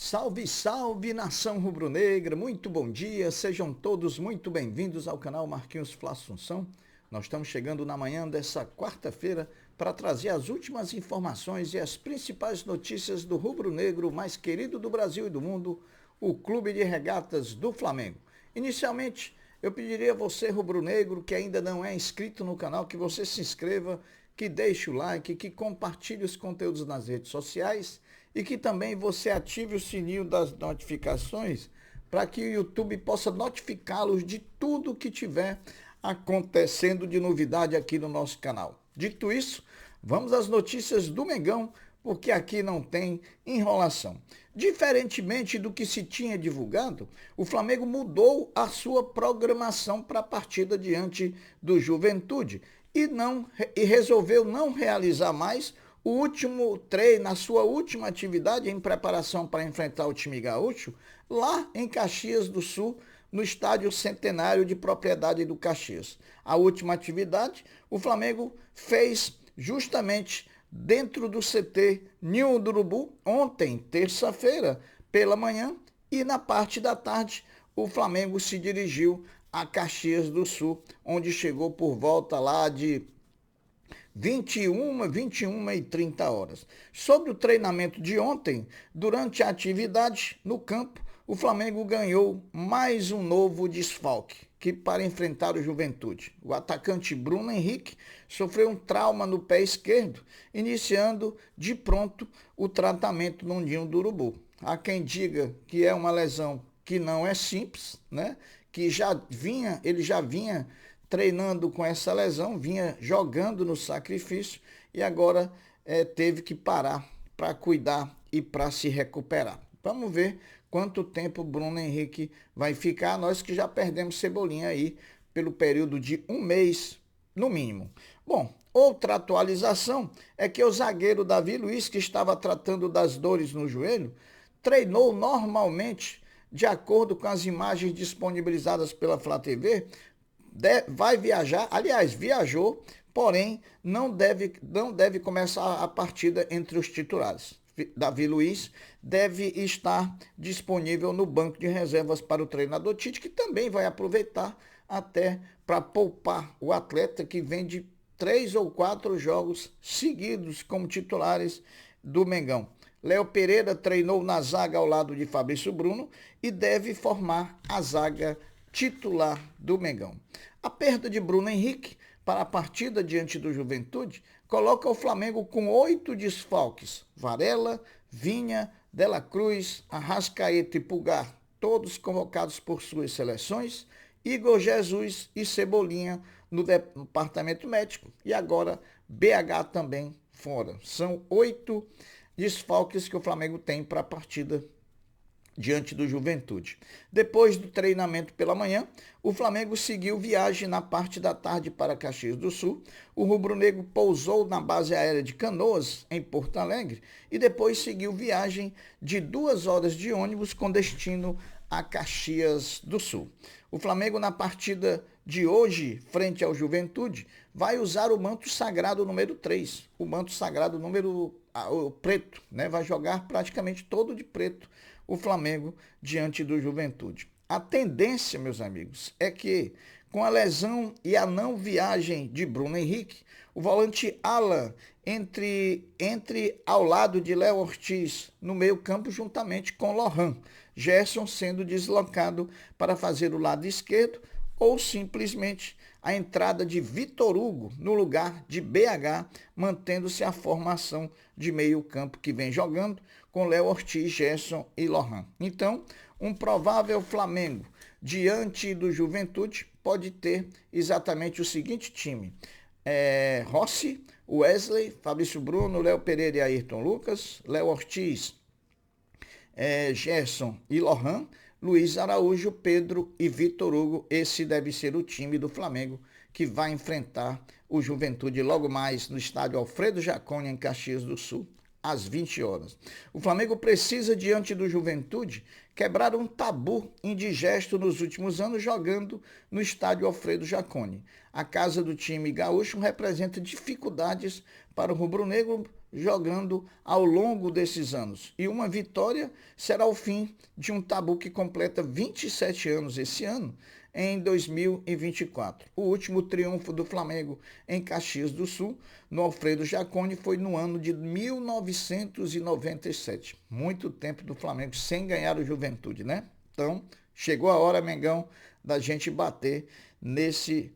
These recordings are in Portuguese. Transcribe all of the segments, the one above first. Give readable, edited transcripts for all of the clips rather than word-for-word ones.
Salve, salve, nação rubro-negra, muito bom dia, sejam todos muito bem-vindos ao canal Marquinhos Fla Assunção. Nós estamos chegando na manhã dessa quarta-feira para trazer as últimas informações e as principais notícias do rubro-negro mais querido do Brasil e do mundo, o Clube de Regatas do Flamengo. Inicialmente, eu pediria a você, rubro-negro, que ainda não é inscrito no canal, que você se inscreva, que deixe o like, que compartilhe os conteúdos nas redes sociais e que também você ative o sininho das notificações para que o YouTube possa notificá-los de tudo que tiver acontecendo de novidade aqui no nosso canal. Dito isso, vamos às notícias do Mengão, porque aqui não tem enrolação. Diferentemente do que se tinha divulgado, o Flamengo mudou a sua programação para a partida diante do Juventude e resolveu não realizar mais o último treino, a sua última atividade em preparação para enfrentar o time gaúcho, lá em Caxias do Sul, no Estádio Centenário de propriedade do Caxias. A última atividade, o Flamengo fez justamente dentro do CT Ninho do Urubu, ontem, terça-feira, pela manhã, e na parte da tarde, o Flamengo se dirigiu a Caxias do Sul, onde chegou por volta lá de 21h30. Sobre o treinamento de ontem, durante a atividade no campo, o Flamengo ganhou mais um novo desfalque, que para enfrentar o Juventude. O atacante Bruno Henrique sofreu um trauma no pé esquerdo, iniciando de pronto o tratamento no Ninho do Urubu. Há quem diga que é uma lesão que não é simples, né? Que ele já vinha treinando com essa lesão, vinha jogando no sacrifício e agora teve que parar para cuidar e para se recuperar. Vamos ver quanto tempo o Bruno Henrique vai ficar, nós que já perdemos Cebolinha aí pelo período de um mês, no mínimo. Bom, outra atualização é que o zagueiro Davi Luiz, que estava tratando das dores no joelho, treinou normalmente, de acordo com as imagens disponibilizadas pela Flá TV, vai viajar, aliás, viajou, porém não deve começar a partida entre os titulares. Davi Luiz deve estar disponível no banco de reservas para o treinador Tite, que também vai aproveitar até para poupar o atleta que vem de 3 ou 4 jogos seguidos como titulares do Mengão. Léo Pereira treinou na zaga ao lado de Fabrício Bruno e deve formar a zaga titular do Mengão. A perda de Bruno Henrique para a partida diante do Juventude coloca o Flamengo com 8 desfalques. Varela, Vinha, Dela Cruz, Arrascaeta e Pulgar, todos convocados por suas seleções, Igor Jesus e Cebolinha no departamento médico e agora BH também fora. São 8 desfalques que o Flamengo tem para a partida diante do Juventude. Depois do treinamento pela manhã, o Flamengo seguiu viagem na parte da tarde para Caxias do Sul. O rubro-negro pousou na base aérea de Canoas, em Porto Alegre, e depois seguiu viagem de 2 horas de ônibus com destino a Caxias do Sul. O Flamengo, na partida de hoje, frente ao Juventude, vai usar o manto sagrado número 3, o manto sagrado número preto, né? Vai jogar praticamente todo de preto o Flamengo diante do Juventude. A tendência, meus amigos, é que com a lesão e a não viagem de Bruno Henrique, o volante ala entre ao lado de Léo Ortiz no meio-campo juntamente com Lohan, Gerson sendo deslocado para fazer o lado esquerdo ou simplesmente a entrada de Vitor Hugo no lugar de BH, mantendo-se a formação de meio-campo que vem jogando com Léo Ortiz, Gerson e Lohan. Então, um provável Flamengo diante do Juventude pode ter exatamente o seguinte time: Rossi, Wesley, Fabrício Bruno, Léo Pereira e Ayrton Lucas, Léo Ortiz, Gerson e Lohan, Luiz Araújo, Pedro e Vitor Hugo. Esse deve ser o time do Flamengo que vai enfrentar o Juventude logo mais no estádio Alfredo Jaconi, em Caxias do Sul, às 20 horas. O Flamengo precisa, diante do Juventude, quebrar um tabu indigesto nos últimos anos jogando no estádio Alfredo Jaconi. A casa do time gaúcho representa dificuldades para o rubro-negro jogando ao longo desses anos. E uma vitória será o fim de um tabu que completa 27 anos esse ano, em 2024. O último triunfo do Flamengo em Caxias do Sul, no Alfredo Jaconi, foi no ano de 1997. Muito tempo do Flamengo sem ganhar o Juventude, né? Então, chegou a hora, Mengão, da gente bater nesse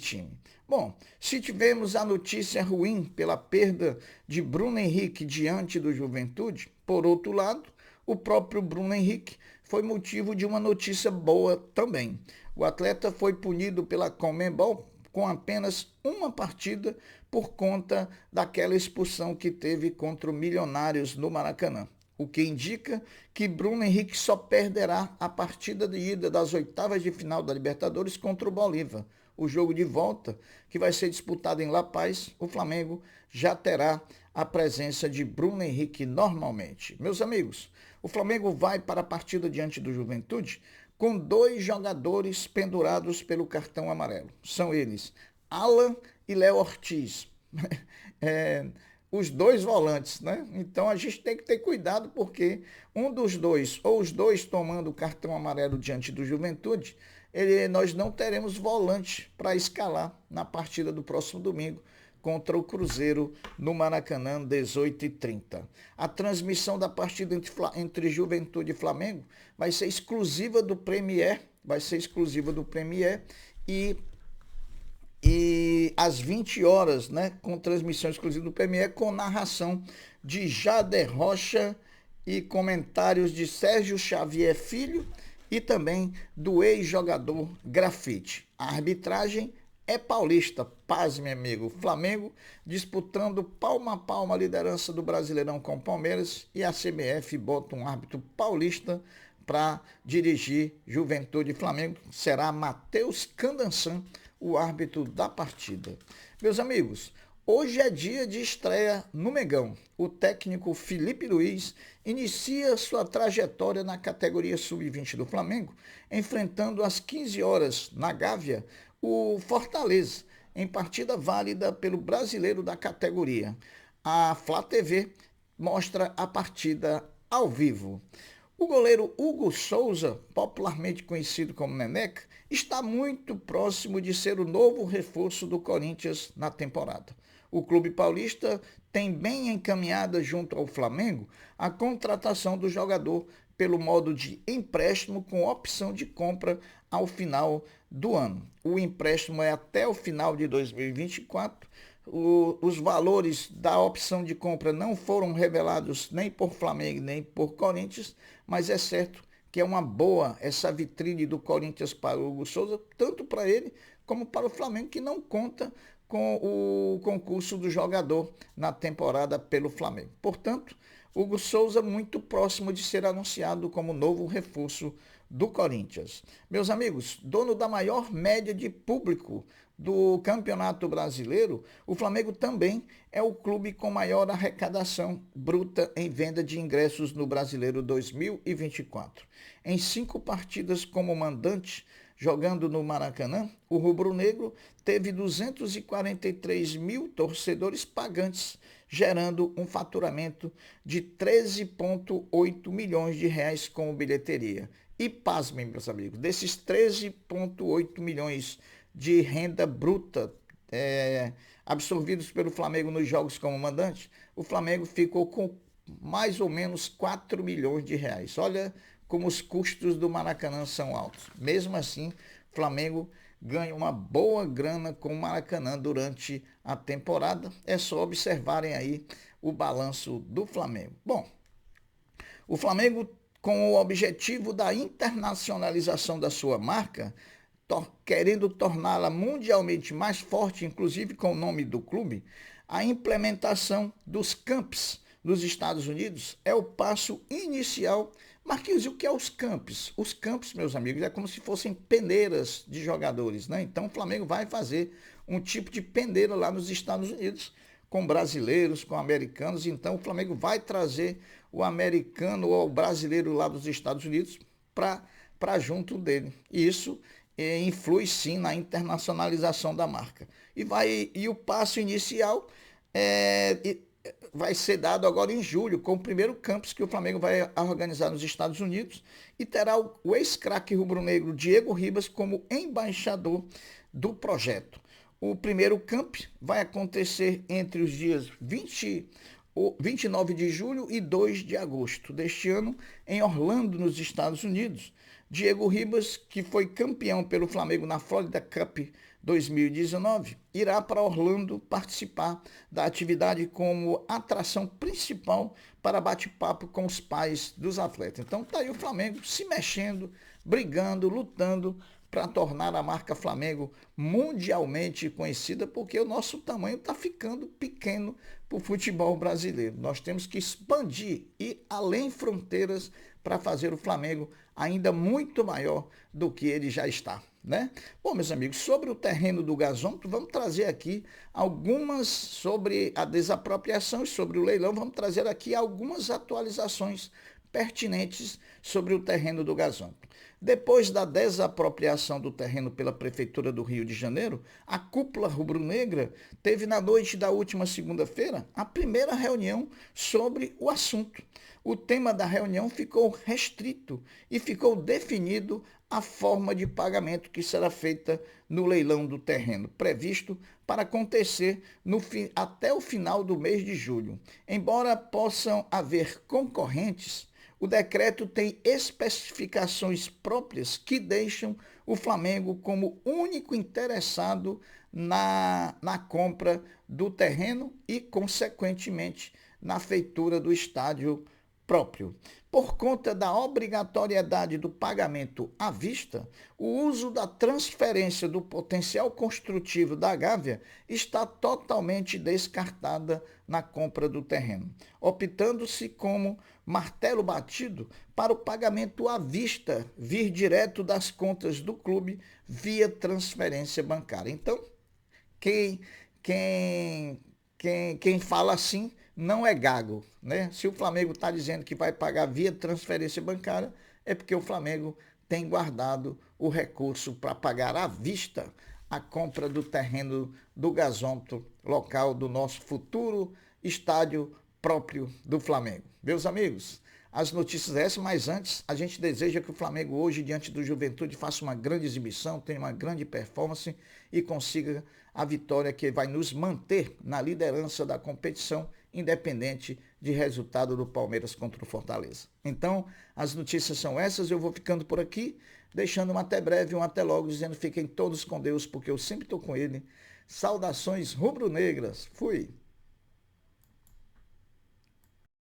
time. Bom, se tivermos a notícia ruim pela perda de Bruno Henrique diante do Juventude, por outro lado, o próprio Bruno Henrique foi motivo de uma notícia boa também. O atleta foi punido pela Conmebol com apenas uma partida por conta daquela expulsão que teve contra o Milionários no Maracanã. O que indica que Bruno Henrique só perderá a partida de ida das oitavas de final da Libertadores contra o Bolívar. O jogo de volta, que vai ser disputado em La Paz, o Flamengo já terá a presença de Bruno Henrique normalmente. Meus amigos, o Flamengo vai para a partida diante do Juventude com 2 jogadores pendurados pelo cartão amarelo. São eles Alan e Léo Ortiz. Os 2 volantes, né? Então a gente tem que ter cuidado porque um dos 2, ou os 2 tomando o cartão amarelo diante do Juventude, nós não teremos volante para escalar na partida do próximo domingo contra o Cruzeiro no Maracanã, 18h30. A transmissão da partida entre Juventude e Flamengo vai ser exclusiva do Premier, e às 20 horas, né, com transmissão exclusiva do Premier, com narração de Jader Rocha e comentários de Sérgio Xavier Filho e também do ex-jogador Grafite. A arbitragem é paulista, paz, meu amigo. Flamengo disputando palma a palma a liderança do Brasileirão com o Palmeiras e a CBF bota um árbitro paulista para dirigir Juventude e Flamengo. Será Matheus Candansan, o árbitro da partida. Meus amigos, hoje é dia de estreia no Mengão. O técnico Felipe Luiz inicia sua trajetória na categoria sub-20 do Flamengo, enfrentando às 15 horas na Gávea o Fortaleza, em partida válida pelo brasileiro da categoria. A Flá TV mostra a partida ao vivo. O goleiro Hugo Souza, popularmente conhecido como Neneca, está muito próximo de ser o novo reforço do Corinthians na temporada. O clube paulista tem bem encaminhada junto ao Flamengo a contratação do jogador pelo modo de empréstimo com opção de compra ao final do ano. O empréstimo é até o final de 2024. Os valores da opção de compra não foram revelados nem por Flamengo nem por Corinthians, mas é certo que é uma boa essa vitrine do Corinthians para o Hugo Souza, tanto para ele como para o Flamengo, que não conta com o concurso do jogador na temporada pelo Flamengo. Portanto, Hugo Souza muito próximo de ser anunciado como novo reforço do Corinthians. Meus amigos, dono da maior média de público do Campeonato Brasileiro, o Flamengo também é o clube com maior arrecadação bruta em venda de ingressos no Brasileiro 2024. Em 5 partidas como mandante, jogando no Maracanã, o rubro-negro teve 243 mil torcedores pagantes, gerando um faturamento de 13,8 milhões de reais com bilheteria. E pasmem, meus amigos, desses 13,8 milhões de renda bruta absorvidos pelo Flamengo nos jogos como mandante, o Flamengo ficou com mais ou menos 4 milhões de reais. Olha como os custos do Maracanã são altos. Mesmo assim, o Flamengo ganha uma boa grana com o Maracanã durante a temporada. É só observarem aí o balanço do Flamengo. Bom, o Flamengo, com o objetivo da internacionalização da sua marca, querendo torná-la mundialmente mais forte, inclusive com o nome do clube, a implementação dos camps nos Estados Unidos é o passo inicial. Marquinhos, e o que é os camps? Os camps, meus amigos, é como se fossem peneiras de jogadores, né? Então o Flamengo vai fazer um tipo de peneira lá nos Estados Unidos, com brasileiros, com americanos. Então o Flamengo vai trazer o americano ou o brasileiro lá dos Estados Unidos para junto dele. E isso influi sim na internacionalização da marca. E o passo inicial vai ser dado agora em julho, com o primeiro campus que o Flamengo vai organizar nos Estados Unidos, e terá o ex-craque rubro-negro Diego Ribas como embaixador do projeto. O primeiro camp vai acontecer entre os dias 29 de julho e 2 de agosto deste ano, em Orlando, nos Estados Unidos. Diego Ribas, que foi campeão pelo Flamengo na Florida Cup 2019, irá para Orlando participar da atividade como atração principal para bate-papo com os pais dos atletas. Então está aí o Flamengo se mexendo, brigando, lutando para tornar a marca Flamengo mundialmente conhecida, porque o nosso tamanho está ficando pequeno para o futebol brasileiro. Nós temos que expandir e além fronteiras para fazer o Flamengo ainda muito maior do que ele já está, né? Bom, meus amigos, sobre o terreno do gasômetro, vamos trazer aqui algumas sobre a desapropriação e sobre o leilão, vamos trazer aqui algumas atualizações pertinentes sobre o terreno do gasômetro. Depois da desapropriação do terreno pela Prefeitura do Rio de Janeiro, a cúpula rubro-negra teve na noite da última segunda-feira a primeira reunião sobre o assunto. O tema da reunião ficou restrito e ficou definido a forma de pagamento que será feita no leilão do terreno, previsto para acontecer até o final do mês de julho. Embora possam haver concorrentes, o decreto tem especificações próprias que deixam o Flamengo como único interessado na compra do terreno e, consequentemente, na feitura do estádio próprio. Por conta da obrigatoriedade do pagamento à vista, o uso da transferência do potencial construtivo da Gávea está totalmente descartada na compra do terreno, optando-se como martelo batido para o pagamento à vista vir direto das contas do clube via transferência bancária. Então, quem fala assim não é gago, né? Se o Flamengo está dizendo que vai pagar via transferência bancária, é porque o Flamengo tem guardado o recurso para pagar à vista a compra do terreno do gasômetro local do nosso futuro estádio próprio do Flamengo. Meus amigos, as notícias essas, mas antes a gente deseja que o Flamengo hoje, diante do Juventude, faça uma grande exibição, tenha uma grande performance e consiga a vitória que vai nos manter na liderança da competição, independente de resultado do Palmeiras contra o Fortaleza. Então, as notícias são essas, eu vou ficando por aqui, deixando um até breve, um até logo, dizendo fiquem todos com Deus, porque eu sempre estou com ele. Saudações rubro-negras. Fui!